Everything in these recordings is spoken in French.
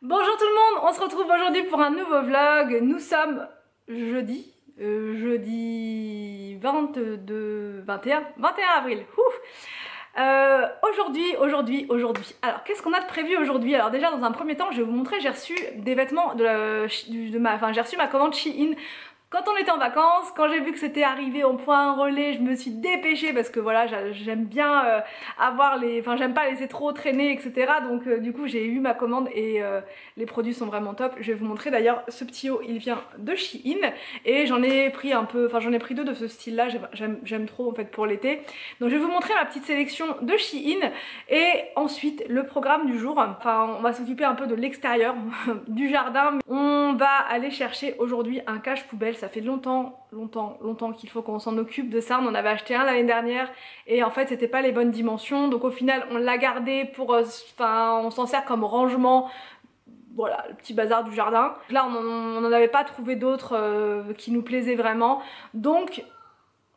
Bonjour tout le monde, on se retrouve aujourd'hui pour un nouveau vlog. Nous sommes jeudi 21 avril. Aujourd'hui. Alors, qu'est-ce qu'on a de prévu aujourd'hui? Alors déjà, dans un premier temps, je vais vous montrer, j'ai reçu des vêtements j'ai reçu ma commande Shein. Quand on était en vacances, quand j'ai vu que c'était arrivé au point relais, je me suis dépêchée parce que voilà, j'aime bien j'aime pas laisser trop traîner, etc. Donc du coup, j'ai eu ma commande et les produits sont vraiment top. Je vais vous montrer d'ailleurs, ce petit haut, il vient de Shein et j'en ai pris un peu, j'en ai pris deux de ce style-là. J'aime trop en fait pour l'été. Donc je vais vous montrer ma petite sélection de Shein et ensuite le programme du jour. Enfin, on va s'occuper un peu de l'extérieur, du jardin. On va aller chercher aujourd'hui un cache-poubelle. Ça fait longtemps qu'il faut qu'on s'en occupe de ça. On en avait acheté un l'année dernière et en fait c'était pas les bonnes dimensions. Donc au final on l'a gardé pour, on s'en sert comme rangement. Voilà, le petit bazar du jardin. Là on n'en avait pas trouvé d'autres qui nous plaisaient vraiment. Donc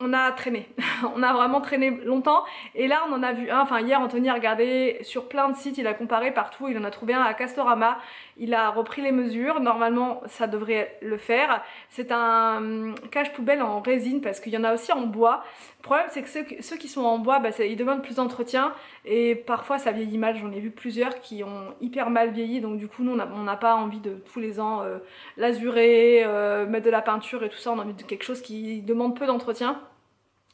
on a traîné, on a vraiment traîné longtemps et là on en a vu un, enfin hier Anthony a regardé sur plein de sites, il a comparé partout, il en a trouvé un à Castorama, il a repris les mesures, normalement ça devrait le faire. C'est un cache poubelle en résine parce qu'il y en a aussi en bois. Le problème c'est que ceux qui sont en bois, ils demandent plus d'entretien et parfois ça vieillit mal. J'en ai vu plusieurs qui ont hyper mal vieilli, donc du coup nous on n'a pas envie de tous les ans l'azurer, mettre de la peinture et tout ça. On a envie de quelque chose qui demande peu d'entretien.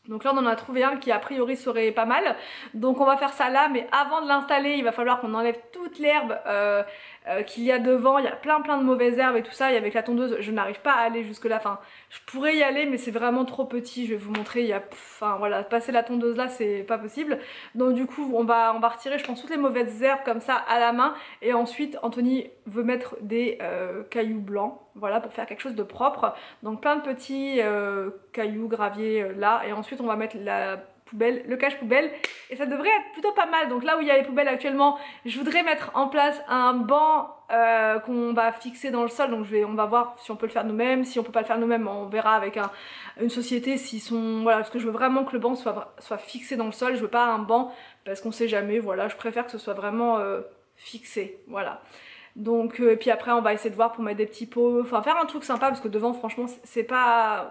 Donc là on en a trouvé un qui a priori serait pas mal, donc on va faire ça là, mais avant de l'installer il va falloir qu'on enlève toute l'herbe qu'il y a devant. Il y a plein de mauvaises herbes et tout ça, et avec la tondeuse je n'arrive pas à aller jusque là, enfin je pourrais y aller mais c'est vraiment trop petit. Je vais vous montrer, voilà, passer la tondeuse là c'est pas possible. Donc du coup on va retirer je pense toutes les mauvaises herbes comme ça à la main, et ensuite Anthony veut mettre des cailloux blancs, voilà, pour faire quelque chose de propre. Donc plein de petits cailloux, graviers là, et ensuite on va mettre la poubelle, le cache poubelle, et ça devrait être plutôt pas mal. Donc là où il y a les poubelles actuellement, je voudrais mettre en place un banc qu'on va fixer dans le sol. Donc on va voir si on peut le faire nous-mêmes. Si on peut pas le faire nous-mêmes, on verra avec une société s'ils sont, voilà, parce que je veux vraiment que le banc soit fixé dans le sol. Je veux pas un banc parce qu'on sait jamais, voilà, je préfère que ce soit vraiment fixé, voilà. Donc et puis après on va essayer de voir pour mettre des petits pots, enfin faire un truc sympa parce que devant franchement c'est pas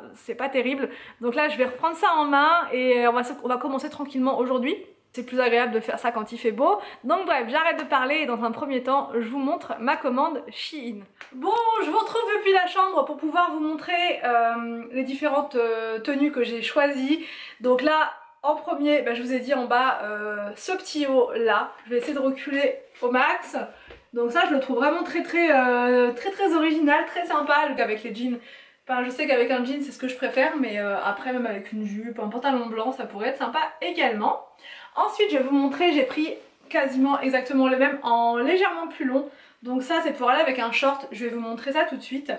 terrible. Donc là je vais reprendre ça en main et on va commencer tranquillement aujourd'hui. C'est plus agréable de faire ça quand il fait beau. Donc bref, j'arrête de parler et dans un premier temps je vous montre ma commande Shein. Bon, je vous retrouve depuis la chambre pour pouvoir vous montrer les différentes tenues que j'ai choisies. Donc là en premier, je vous ai dit en bas ce petit haut là, je vais essayer de reculer au max. Donc ça je le trouve vraiment très original, très sympa avec les jeans. Enfin je sais qu'avec un jean c'est ce que je préfère, mais après même avec une jupe, un pantalon blanc ça pourrait être sympa également. Ensuite je vais vous montrer, j'ai pris quasiment exactement le même en légèrement plus long. Donc ça c'est pour aller avec un short, je vais vous montrer ça tout de suite.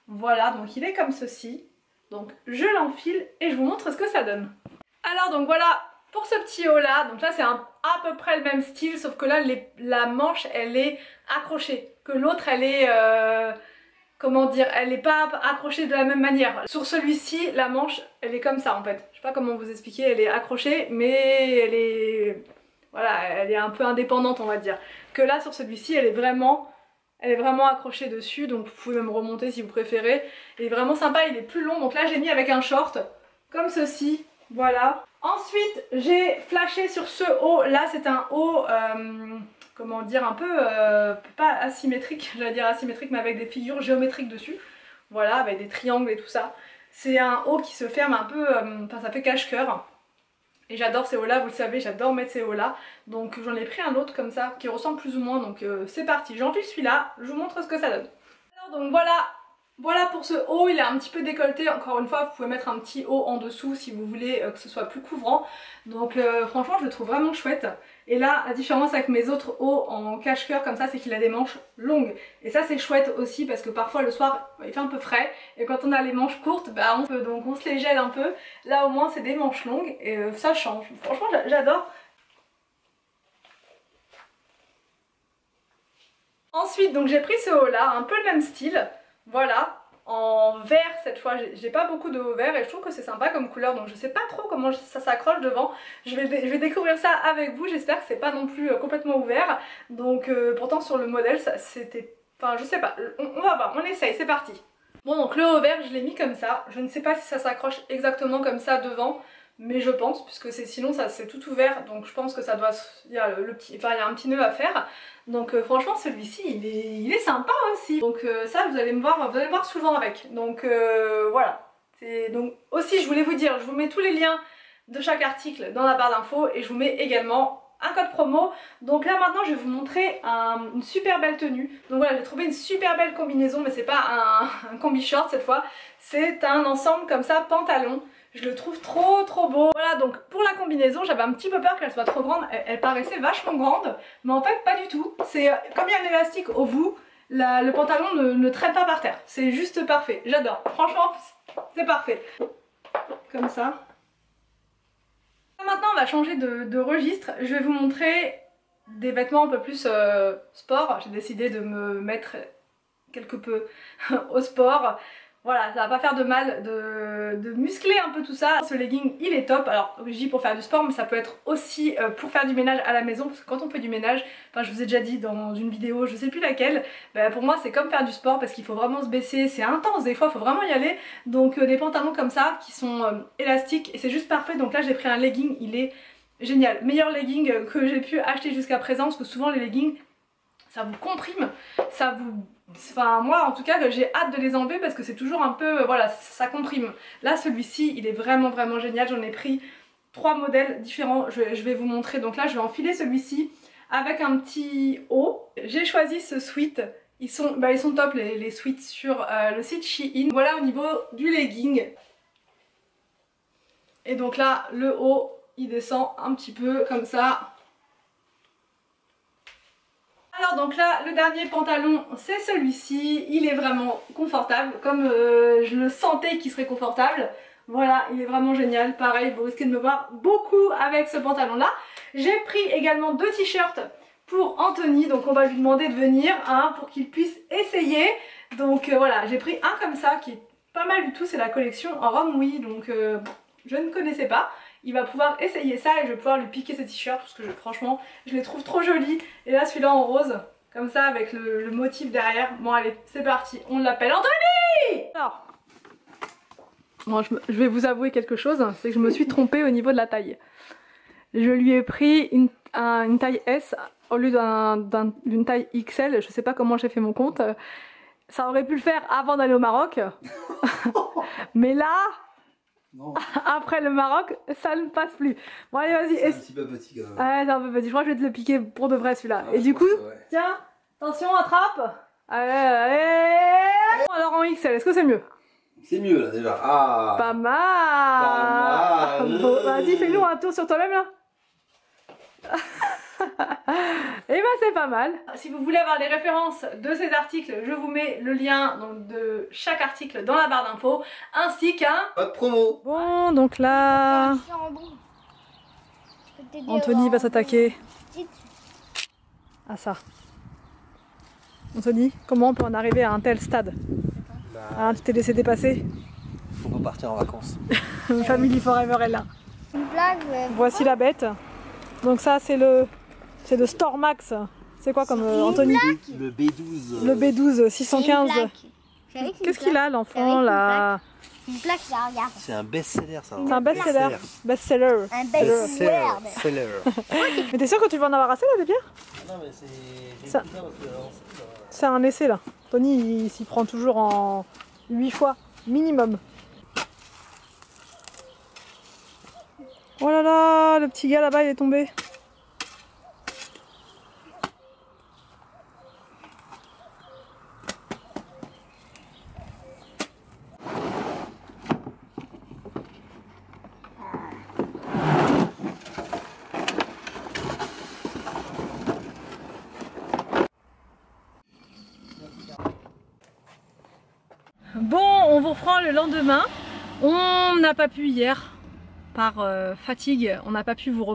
Voilà, donc il est comme ceci. Donc je l'enfile et je vous montre ce que ça donne. Alors donc voilà pour ce petit haut là, donc là c'est à peu près le même style, sauf que là la manche elle est accrochée, que l'autre elle est, comment dire, elle n'est pas accrochée de la même manière. Sur celui-ci la manche elle est comme ça en fait, je sais pas comment vous expliquer, elle est accrochée mais elle est, voilà, elle est un peu indépendante on va dire. Que là sur celui-ci elle est vraiment accrochée dessus, donc vous pouvez même remonter si vous préférez. Il est vraiment sympa, il est plus long, donc là j'ai mis avec un short comme ceci, voilà. Ensuite j'ai flashé sur ce haut, là c'est un haut, comment dire, un peu, pas asymétrique, j'allais dire asymétrique, mais avec des figures géométriques dessus, voilà, avec des triangles et tout ça. C'est un haut qui se ferme un peu, enfin ça fait cache-cœur. Et j'adore ces hauts là, vous le savez, j'adore mettre ces hauts là. Donc j'en ai pris un autre comme ça, qui ressemble plus ou moins, donc c'est parti, j'enfile celui-là, je vous montre ce que ça donne. Alors donc voilà pour ce haut, il est un petit peu décolleté, encore une fois vous pouvez mettre un petit haut en dessous si vous voulez que ce soit plus couvrant. Donc franchement je le trouve vraiment chouette. Et là la différence avec mes autres hauts en cache-cœur comme ça, c'est qu'il a des manches longues. Et ça c'est chouette aussi parce que parfois le soir il fait un peu frais et quand on a les manches courtes, donc on se les gèle un peu. Là au moins c'est des manches longues et ça change. Franchement j'adore. Ensuite donc j'ai pris ce haut là, un peu le même style. Voilà, en vert cette fois, j'ai pas beaucoup de haut vert et je trouve que c'est sympa comme couleur, donc je sais pas trop comment ça s'accroche devant. Je vais découvrir ça avec vous, j'espère que c'est pas non plus complètement ouvert. Donc pourtant sur le modèle c'était Enfin je sais pas, on va voir, on essaye, c'est parti. Bon donc le haut vert je l'ai mis comme ça, je ne sais pas si ça s'accroche exactement comme ça devant, mais je pense, puisque sinon ça c'est tout ouvert, donc je pense que ça doit, il y a il y a un petit nœud à faire. Donc franchement celui-ci il est sympa aussi. Donc ça vous allez me voir souvent avec. Donc voilà. Donc aussi je voulais vous dire, je vous mets tous les liens de chaque article dans la barre d'infos et je vous mets également un code promo. Donc là maintenant je vais vous montrer une super belle tenue. Donc voilà, j'ai trouvé une super belle combinaison, mais c'est pas un combi short cette fois, c'est un ensemble comme ça, pantalon. Je le trouve trop beau. Voilà, donc pour la combinaison j'avais un petit peu peur qu'elle soit trop grande, elle paraissait vachement grande, mais en fait pas du tout. C'est comme il y a un élastique au bout, le pantalon ne traîne pas par terre, c'est juste parfait, j'adore, franchement c'est parfait. Comme ça. Maintenant on va changer de registre, je vais vous montrer des vêtements un peu plus sport. J'ai décidé de me mettre quelque peu au sport. Voilà, ça va pas faire de mal de muscler un peu tout ça. Ce legging il est top, alors je dis pour faire du sport mais ça peut être aussi pour faire du ménage à la maison, parce que quand on fait du ménage, enfin je vous ai déjà dit dans une vidéo, je sais plus laquelle, bah, pour moi c'est comme faire du sport parce qu'il faut vraiment se baisser, c'est intense des fois, il faut vraiment y aller. Donc des pantalons comme ça qui sont élastiques et c'est juste parfait. Donc là j'ai pris un legging, il est génial, meilleur legging que j'ai pu acheter jusqu'à présent, parce que souvent les leggings ça vous comprime, ça vous... Enfin moi en tout cas j'ai hâte de les enlever parce que c'est toujours un peu, voilà, ça comprime. Là celui-ci il est vraiment génial, j'en ai pris 3 modèles différents, je vais vous montrer. Donc là je vais enfiler celui-ci avec un petit haut. J'ai choisi ce sweat, ils sont top les sweats sur le site Shein. Voilà au niveau du legging. Et donc là le haut il descend un petit peu comme ça. Alors donc là le dernier pantalon c'est celui-ci, il est vraiment confortable comme je le sentais qu'il serait confortable. Voilà, il est vraiment génial, pareil vous risquez de me voir beaucoup avec ce pantalon là. J'ai pris également 2 t-shirts pour Anthony, donc on va lui demander de venir pour qu'il puisse essayer. Donc voilà, j'ai pris un comme ça qui est pas mal du tout, c'est la collection en rhum mouillé, donc je ne connaissais pas. Il va pouvoir essayer ça et je vais pouvoir lui piquer ses t-shirts parce que franchement je les trouve trop jolis. Et là celui-là en rose, comme ça avec le motif derrière. Bon allez, c'est parti, on l'appelle Anthony. Alors, bon, je vais vous avouer quelque chose, c'est que je me suis trompée au niveau de la taille. Je lui ai pris une taille S au lieu d'une taille XL, je sais pas comment j'ai fait mon compte. Ça aurait pu le faire avant d'aller au Maroc. Mais là... Non. Après le Maroc, ça ne passe plus. Bon allez vas-y. C'est un petit peu petit quand même. Ouais c'est un peu petit, je crois que je vais te le piquer pour de vrai celui-là. Et du coup, ouais. Tiens, attention, attrape. Allez. Bon, alors en XL, est-ce que c'est mieux? C'est mieux là déjà. Ah. Pas mal. Bon, vas-y, fais-nous un tour sur toi-même là. Et bah c'est pas mal. Si vous voulez avoir les références de ces articles, je vous mets le lien donc, de chaque article dans la barre d'infos, ainsi qu'un code promo. Bon donc là Anthony va s'attaquer à ça. Anthony, comment on peut en arriver à un tel stade? Tu t'es laissé dépasser? Faut pas partir en vacances. Family Forever est là. Voici la bête. Donc ça c'est le Stormax. C'est quoi comme Anthony? Le B12. Le B12 615. Qu'est-ce qu'il a l'enfant là? Une plaque, ça regarde. C'est un best-seller ça. C'est un best-seller. Best-seller. Un best-seller. Mais t'es sûr que tu vas en avoir assez là des bières? Non mais c'est un essai là. Tony il s'y prend toujours en 8 fois minimum. Oh là là, le petit gars là-bas il est tombé. Bon, on vous reprend le lendemain. On n'a pas pu hier. Par fatigue, on n'a pas pu vous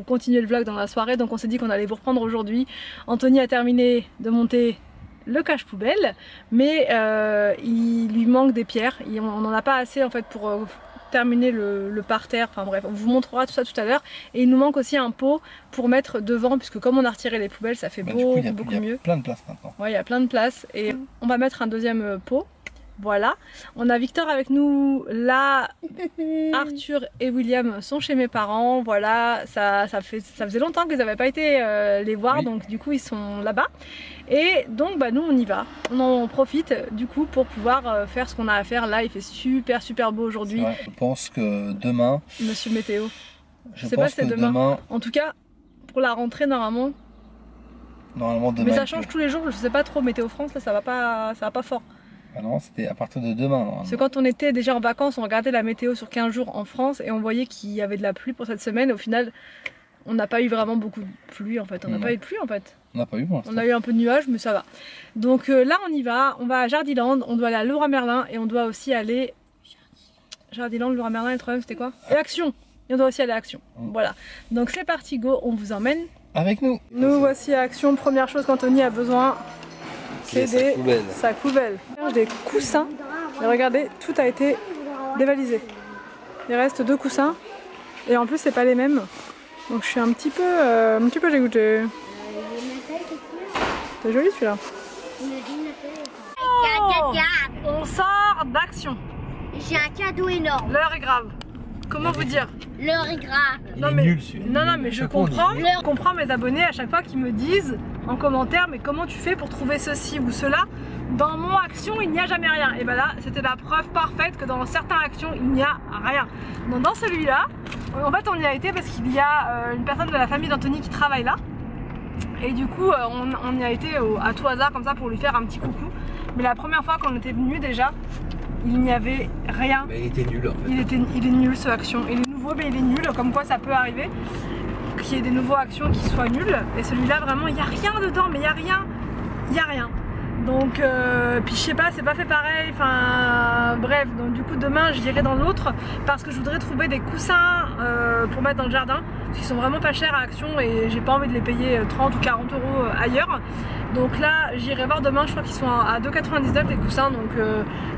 continuer le vlog dans la soirée, donc on s'est dit qu'on allait vous reprendre aujourd'hui. Anthony a terminé de monter le cache poubelle, mais il lui manque des pierres. On n'en a pas assez en fait pour terminer le parterre, enfin bref, on vous montrera tout ça tout à l'heure. Et il nous manque aussi un pot pour mettre devant, puisque comme on a retiré les poubelles, ça fait beaucoup mieux. Il y a plein de place maintenant. Ouais, il y a plein de place et on va mettre un deuxième pot. Voilà, on a Victor avec nous là, Arthur et William sont chez mes parents, voilà, ça faisait longtemps qu'ils n'avaient pas été les voir, donc du coup ils sont là-bas. Et donc bah, nous on y va, on en profite du coup pour pouvoir faire ce qu'on a à faire. Là il fait super beau aujourd'hui. Je pense que demain... Monsieur Météo, je sais pense pas si c'est que demain, en tout cas pour la rentrée normalement. Normalement demain. Mais ça change tous les jours, je sais pas trop, Météo France là ça va pas fort. Ah non, c'était à partir de demain. Parce que quand on était déjà en vacances, on regardait la météo sur 15 jours en France et on voyait qu'il y avait de la pluie pour cette semaine. Au final, on n'a pas eu vraiment beaucoup de pluie en fait. On n'a pas eu de pluie en fait. On n'a pas eu pour l'instant. On a eu un peu de nuages, mais ça va. Donc là, on y va. On va à Jardiland, on doit aller à Leroy Merlin et on doit aussi aller. Jardiland, Leroy Merlin, et le troisième, c'était quoi? Et Action. Et on doit aussi aller à Action. Voilà. Donc c'est parti, go. On vous emmène avec nous. Nous voici à Action. Première chose qu'Anthony a besoin. C'est sa poubelle. Des coussins. Et regardez, tout a été dévalisé. Il reste 2 coussins. Et en plus, c'est pas les mêmes. Donc je suis un petit peu dégoûtée. C'est joli celui-là. Oh, on sort d'Action. J'ai un cadeau énorme. L'heure est grave. Comment vous dire? L'heure est grave. Il est nul celui-là. Non mais je comprends mes abonnés à chaque fois qui me disent en commentaire mais comment tu fais pour trouver ceci ou cela? Dans mon Action il n'y a jamais rien. Et ben là c'était la preuve parfaite que dans certains Actions il n'y a rien. Donc dans celui-là, en fait on y a été parce qu'il y a une personne de la famille d'Anthony qui travaille là. Et du coup on y a été à tout hasard comme ça pour lui faire un petit coucou. Mais la première fois qu'on était venu déjà, il n'y avait rien. Mais il était nul en fait. Il est nul ce Action. Il est nouveau mais il est nul, comme quoi ça peut arriver qu'il y ait des nouveaux Actions qui soient nuls. Et celui-là vraiment il n'y a rien dedans, mais il n'y a rien. Donc puis je sais pas, c'est pas fait pareil, enfin bref, donc du coup demain j'irai dans l'autre parce que je voudrais trouver des coussins pour mettre dans le jardin parce qu'ils sont vraiment pas chers à Action et j'ai pas envie de les payer 30 ou 40 euros ailleurs. Donc là j'irai voir demain, je crois qu'ils sont à 2,99 les coussins, donc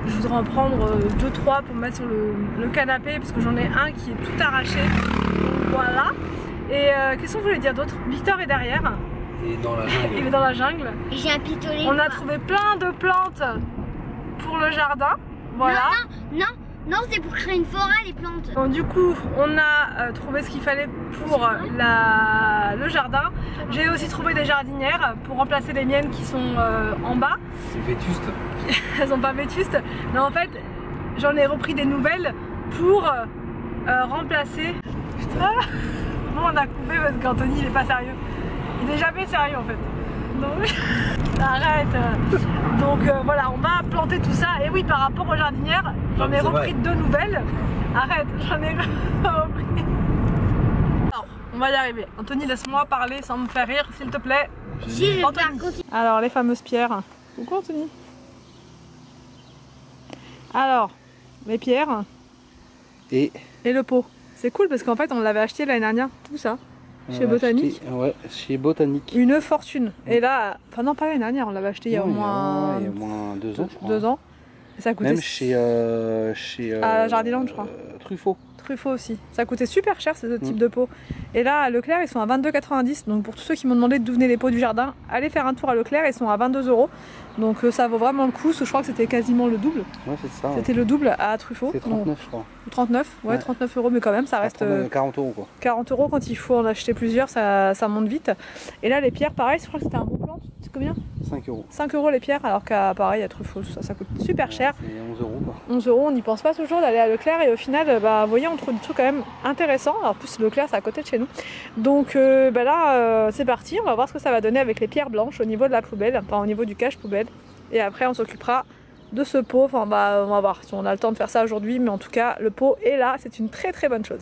je voudrais en prendre 2-3 pour mettre sur le canapé parce que j'en ai un qui est tout arraché, voilà. Et qu'est-ce qu'on voulait dire d'autre? Victor est derrière. Et dans la jungle. Il est dans la jungle. J'ai un pistolet. On a trouvé plein de plantes pour le jardin. Voilà. Non, c'est pour créer une forêt les plantes. Donc du coup, on a trouvé ce qu'il fallait pour le jardin. J'ai aussi trouvé des jardinières pour remplacer les miennes qui sont en bas. C'est vétuste. Elles sont pas vétustes. Mais en fait, j'en ai repris des nouvelles pour remplacer. Putain. Non, on a coupé parce qu'Anthony il est pas sérieux. Il est jamais sérieux en fait. Donc arrête. Donc voilà, on va planter tout ça. Et oui, par rapport aux jardinières, j'en ai repris 2 nouvelles. Arrête, j'en ai repris. Alors, on va y arriver. Anthony, laisse-moi parler sans me faire rire, s'il te plaît. Anthony. Alors, les fameuses pierres. Coucou Anthony. Alors, les pierres. Et le pot. C'est cool parce qu'en fait, on l'avait acheté l'année dernière, tout ça. Chez Botanique. Ouais, chez Botanique. Une fortune. Et là, enfin non pas l'année dernière, on l'avait acheté il y a au moins 2 ans je crois. 2 ans. Et ça coûtait... Même chez à Jardiland je crois. Truffaut. Truffaut aussi. Ça coûtait super cher ce type de pot. Et là à Leclerc ils sont à 22,90 €. Donc pour tous ceux qui m'ont demandé d'où venaient les pots du jardin, allez faire un tour à Leclerc, ils sont à 22 €. Donc ça vaut vraiment le coup, je crois que c'était quasiment le double. Ouais c'est ça. C'était le double à Truffaut. C'est 39 je crois. 39, ouais 39 € mais quand même ça reste... 40 € quoi. 40 € quand il faut en acheter plusieurs, ça monte vite. Et là les pierres pareil, je crois que c'était un bon plan. C'est combien? 5 €. 5 € les pierres alors qu'à pareil à Truffaut ça coûte super cher. C'est 11 € quoi. 11 €, on n'y pense pas toujours d'aller à Leclerc et au final bah, vous voyez on trouve des trucs quand même intéressants. Alors plus Leclerc c'est à côté de chez nous. Donc bah là c'est parti, on va voir ce que ça va donner avec les pierres blanches au niveau de la poubelle, enfin au niveau du cache poubelle. Et après on s'occupera de ce pot, enfin on va voir si on a le temps de faire ça aujourd'hui, mais en tout cas le pot est là, c'est une très très bonne chose.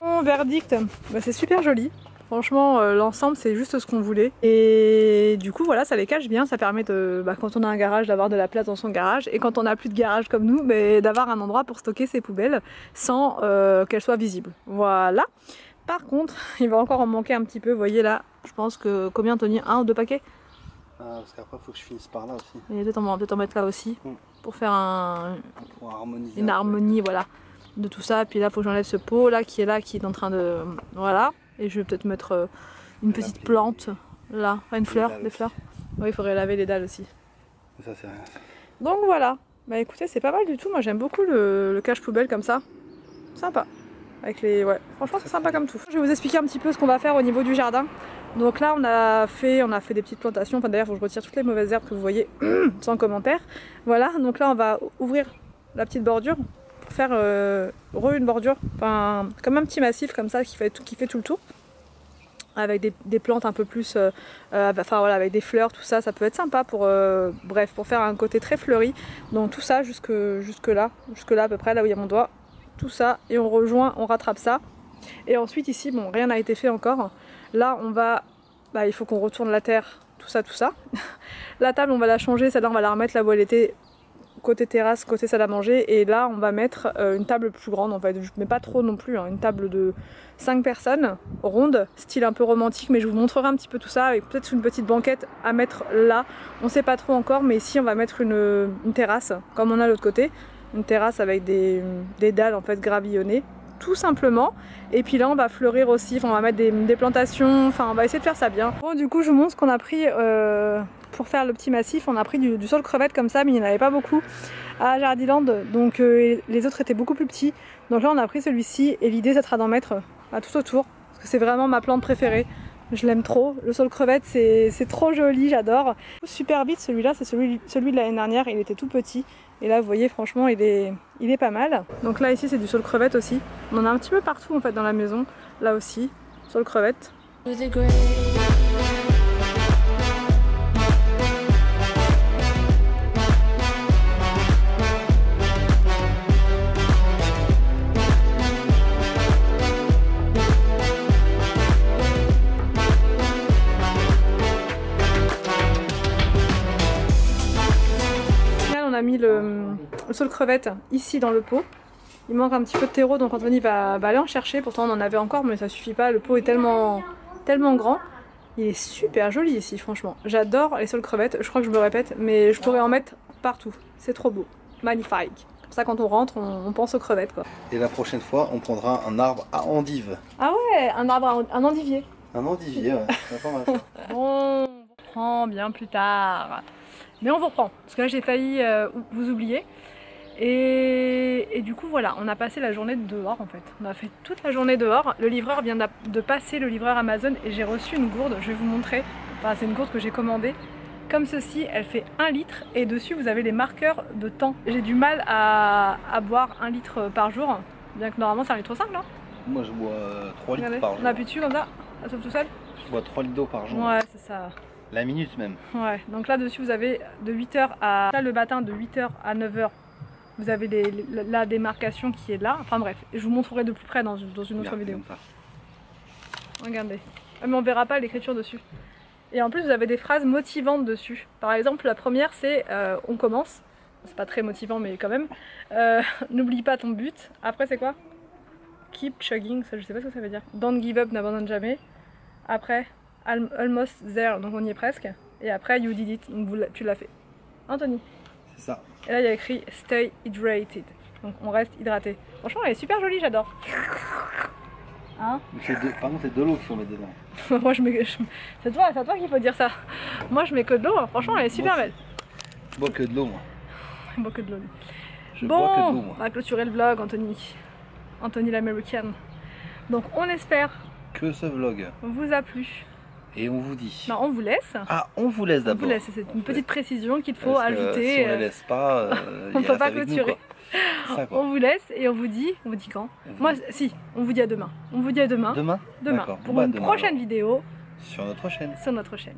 Mon verdict, bah, c'est super joli. Franchement, l'ensemble, c'est juste ce qu'on voulait. Et du coup, voilà, ça les cache bien. Ça permet de, quand on a un garage, d'avoir de la place dans son garage. Et quand on n'a plus de garage comme nous, d'avoir un endroit pour stocker ses poubelles sans qu'elles soient visibles. Voilà. Par contre, il va encore en manquer un petit peu. Vous voyez là, je pense que combien, Tony? 1 ou 2 paquets? Parce qu'après, il faut que je finisse par là aussi. Et peut-être on va peut-être en mettre là aussi. Pour faire Pour harmoniser une harmonie, voilà, de tout ça. Puis là, il faut que j'enlève ce pot là, qui est en train de... Voilà. Et je vais peut-être mettre une petite plante là, enfin une fleur, des fleurs. Oui, il faudrait laver les dalles aussi. Ça, c'est rien. Donc voilà, bah écoutez, c'est pas mal du tout. Moi j'aime beaucoup le cache poubelle comme ça. Sympa. Avec les... Ouais, franchement c'est sympa comme tout. Je vais vous expliquer un petit peu ce qu'on va faire au niveau du jardin. Donc là on a fait des petites plantations. Enfin d'ailleurs il faut que je retire toutes les mauvaises herbes que vous voyez sans commentaire. Voilà, donc là on va ouvrir la petite bordure pour faire une bordure, enfin comme un petit massif comme ça qui fait tout le tour, avec des plantes un peu plus, enfin voilà, avec des fleurs, tout ça, ça peut être sympa pour, bref, pour faire un côté très fleuri. Donc tout ça jusque là à peu près, là où il y a mon doigt, tout ça, et on rejoint, on rattrape ça. Et ensuite ici, bon, rien n'a été fait encore. Là on va, il faut qu'on retourne la terre, tout ça. La table on va la changer, celle-là on va la remettre là où elle était, côté terrasse, côté salle à manger, et là on va mettre une table plus grande en fait, mais pas trop non plus, hein, une table de 5 personnes, ronde, style un peu romantique, mais je vous montrerai un petit peu tout ça, avec peut-être une petite banquette à mettre là, on sait pas trop encore, mais ici on va mettre une terrasse, comme on a de l'autre côté, une terrasse avec des dalles en fait gravillonnées, tout simplement, et puis là on va fleurir aussi, enfin, on va mettre des plantations, enfin on va essayer de faire ça bien. Bon, du coup je vous montre ce qu'on a pris pour faire le petit massif. On a pris du saule crevette comme ça, mais il n'y en avait pas beaucoup à Jardiland, donc les autres étaient beaucoup plus petits, donc là on a pris celui-ci, et l'idée ça sera d'en mettre tout autour, parce que c'est vraiment ma plante préférée, je l'aime trop, le saule crevette c'est trop joli, j'adore. Super vite, celui-là c'est celui de l'année dernière, il était tout petit, et là vous voyez franchement il est pas mal. Donc là ici c'est du saule crevette aussi, on en a un petit peu partout en fait dans la maison, là aussi, saule crevette. On a mis le saule crevette ici dans le pot. Il manque un petit peu de terreau, donc Anthony va aller en chercher. Pourtant on en avait encore, mais ça suffit pas. Le pot est tellement grand. Il est super joli ici, franchement. J'adore les saules crevettes, je crois que je me répète, mais je pourrais en mettre partout. C'est trop beau, magnifique. Comme ça quand on rentre, on pense aux crevettes quoi. Et la prochaine fois, on prendra un arbre à endive. Ah ouais, un endivier. Un endivier, ouais. C'est pas mal ça. Bon, on reprend bien plus tard. Mais on vous reprend, parce que là j'ai failli vous oublier. Et du coup voilà, on a passé la journée dehors en fait. On a fait toute la journée dehors. Le livreur vient de passer, le livreur Amazon, et j'ai reçu une gourde, je vais vous montrer. Enfin c'est une gourde que j'ai commandée. Comme ceci, elle fait 1 litre et dessus vous avez les marqueurs de temps. J'ai du mal à boire 1 litre par jour, bien que normalement c'est 1,5 litre non? Moi je bois 3 litres par jour. On appuie dessus comme ça, ça sauve tout seul? Je bois 3 litres d'eau par jour. Ouais c'est ça. La minute même. Ouais, donc là dessus vous avez de 8h à... Là le matin de 8h à 9h, vous avez la démarcation qui est là. Enfin bref, je vous montrerai de plus près dans une autre vidéo. Regardez. Mais on verra pas l'écriture dessus. Et en plus vous avez des phrases motivantes dessus. Par exemple la première c'est on commence. C'est pas très motivant mais quand même. N'oublie pas ton but. Après c'est quoi? Keep chugging, ça je sais pas ce que ça veut dire. Don't give up, n'abandonne jamais. Après almost there, donc on y est presque. Et après you did it, donc tu l'as fait. Anthony. C'est ça. Et là il y a écrit stay hydrated, donc on reste hydraté. Franchement elle est super jolie, j'adore. Hein? Par contre c'est de l'eau qu'il faut mettre dedans. Moi c'est à toi qu'il faut dire ça. Moi je mets que de l'eau, hein. Franchement elle est super belle. Je bois que de l'eau moi. Je bois que de l'eau. Je bois que de l'eau moi. On va clôturer le vlog Anthony l'américaine. Donc on espère que ce vlog vous a plu. Et on vous dit. Non, on vous laisse. Ah, on vous laisse d'abord. On vous laisse, c'est une petite précision qu'il faut ajouter. Si on ne laisse pas, on ne peut pas clôturer. Ça, on vous laisse et on vous dit quand? Moi, si, on vous dit à demain. On vous dit à demain. Demain. Pour une prochaine vidéo. Sur notre chaîne. Sur notre chaîne.